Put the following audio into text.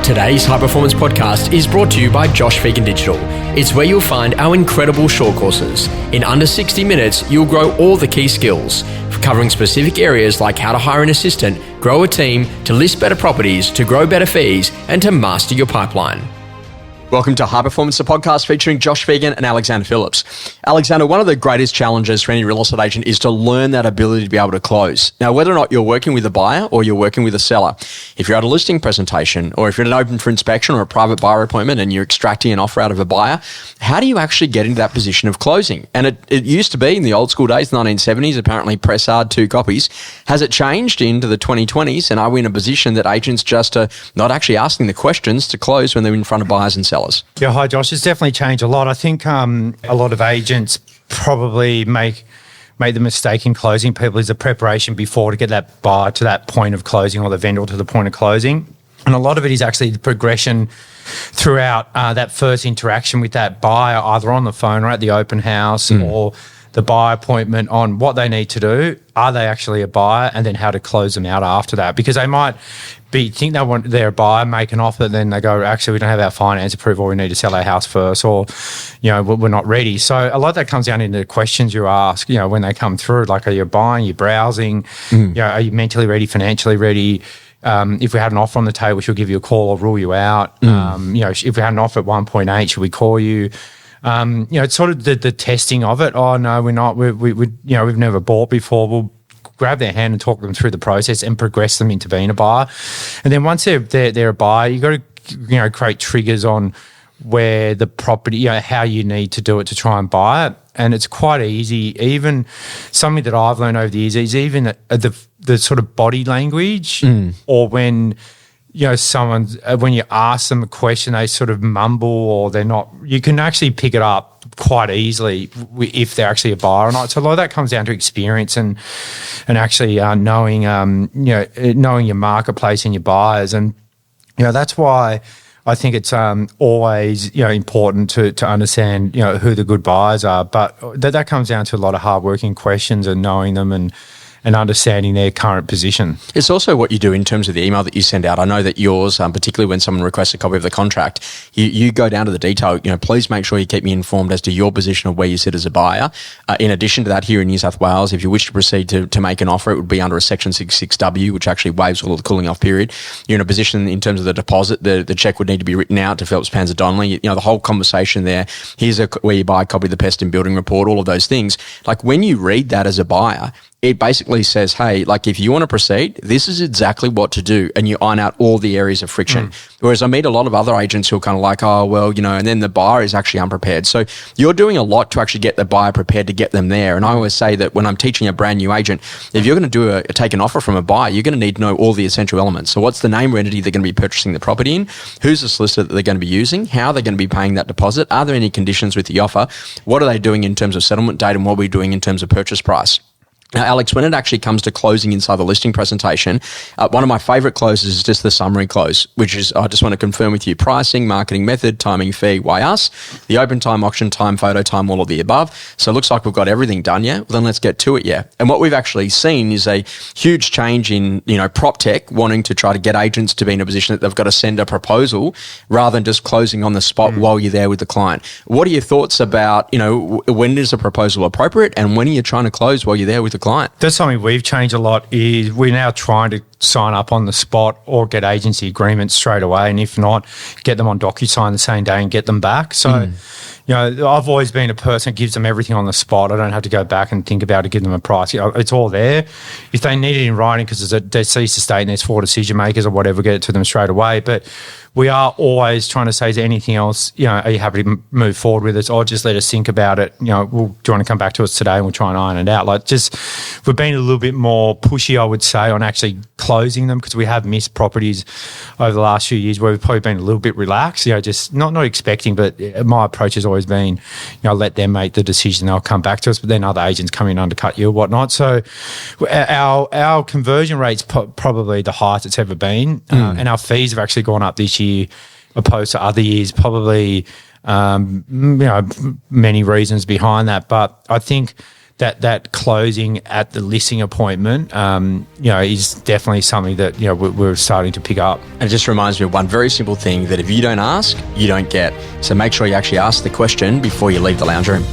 Today's High Performance Podcast is brought to you by Josh Vegan Digital. It's where you'll find our incredible short courses. In under 60 minutes, you'll grow all the key skills, covering specific areas like how to hire an assistant, grow a team, to list better properties, to grow better fees, and to master your pipeline. Welcome to High Performance, the podcast featuring Josh Vegan and Alexander Phillips. Alexander, one of the greatest challenges for any real estate agent is to learn that ability to be able to close. Now, whether or not you're working with a buyer or you're working with a seller, if you're at a listing presentation or if you're at an open for inspection or a private buyer appointment and you're extracting an offer out of a buyer, how do you actually get into that position of closing? And it used to be in the old school days, 1970s, apparently press hard, 2 copies. Has it changed into the 2020s? And are we in a position that agents just are not actually asking the questions to close when they're in front of buyers and sellers? Yeah, hi Josh. It's definitely changed a lot. I think a lot of agents probably make the mistake in closing people is the preparation before to get that buyer to that point of closing or the vendor to the point of closing. And a lot of it is actually the progression throughout that first interaction with that buyer, either on the phone or at the open house or the buyer appointment, on what they need to do. Are they actually a buyer? And then how to close them out after that. Because they might think they're a buyer, make an offer, then they go, actually, we don't have our finance approval, we need to sell our house first, or, we're not ready. So a lot of that comes down into the questions you ask, when they come through, like, are you buying, are you browsing, are you mentally ready, financially ready? If we had an offer on the table, she'll give you a call or rule you out. If we had an offer at 1.8, should we call you? It's sort of the testing of it. Oh no, we're not. We've never bought before. We'll grab their hand and talk them through the process and progress them into being a buyer. And then once they're a buyer, you got to create triggers on where the property, how you need to do it to try and buy it. And it's quite easy. Even something that I've learned over the years is even the sort of body language, or when when you ask them a question, they sort of mumble or they're not, you can actually pick it up quite easily if they're actually a buyer or not. So a lot of that comes down to experience and actually knowing your marketplace and your buyers. And, that's why I think it's always, important to understand, who the good buyers are. But that comes down to a lot of hardworking questions and knowing them and understanding their current position. It's also what you do in terms of the email that you send out. I know that yours, particularly when someone requests a copy of the contract, you go down to the detail. Please make sure you keep me informed as to your position of where you sit as a buyer. In addition to that, here in New South Wales, if you wish to proceed to make an offer, it would be under a Section 66W, which actually waives all of the cooling off period. You're in a position in terms of the deposit, the cheque would need to be written out to Phillips Panzer Donnelly. The whole conversation there. Here's where you buy a copy of the Pest and Building Report, all of those things. Like when you read that as a buyer, it basically says, hey, like if you want to proceed, this is exactly what to do. And you iron out all the areas of friction. Whereas I meet a lot of other agents who are kind of like, oh, well, and then the buyer is actually unprepared. So you're doing a lot to actually get the buyer prepared to get them there. And I always say that when I'm teaching a brand new agent, if you're going to take an offer from a buyer, you're going to need to know all the essential elements. So what's the name or entity they're going to be purchasing the property in? Who's the solicitor that they're going to be using? How they're going to be paying that deposit? Are there any conditions with the offer? What are they doing in terms of settlement date and what are we doing in terms of purchase price? Now, Alex, when it actually comes to closing inside the listing presentation, one of my favourite closes is just the summary close, which is, I just want to confirm with you, pricing, marketing method, timing, fee, why us, the open time, auction time, photo time, all of the above. So it looks like we've got everything done, yeah? Well, then let's get to it, yeah? And what we've actually seen is a huge change in, prop tech wanting to try to get agents to be in a position that they've got to send a proposal rather than just closing on the spot while you're there with the client. What are your thoughts about, when is a proposal appropriate and when are you trying to close while you're there with the client? That's something we've changed a lot. Is we're now trying to sign up on the spot or get agency agreements straight away, and if not, get them on DocuSign the same day and get them back. So, I've always been a person that gives them everything on the spot. I don't have to go back and think about it, give them a price. It's all there. If they need it in writing because there's a deceased estate and there's 4 decision makers or whatever, get it to them straight away. But we are always trying to say, is there anything else, are you happy to move forward with us, or just let us think about it? Do you want to come back to us today and we'll try and iron it out? We've been a little bit more pushy, I would say, on actually closing them, because we have missed properties over the last few years where we've probably been a little bit relaxed, just not expecting, but my approach has always been, let them make the decision, they'll come back to us, but then other agents come in and undercut you or whatnot. So our conversion rate's probably the highest it's ever been, and our fees have actually gone up this year opposed to other years, probably, many reasons behind that. But I think that closing at the listing appointment, is definitely something that we're starting to pick up. And it just reminds me of one very simple thing, that if you don't ask, you don't get. So make sure you actually ask the question before you leave the lounge room.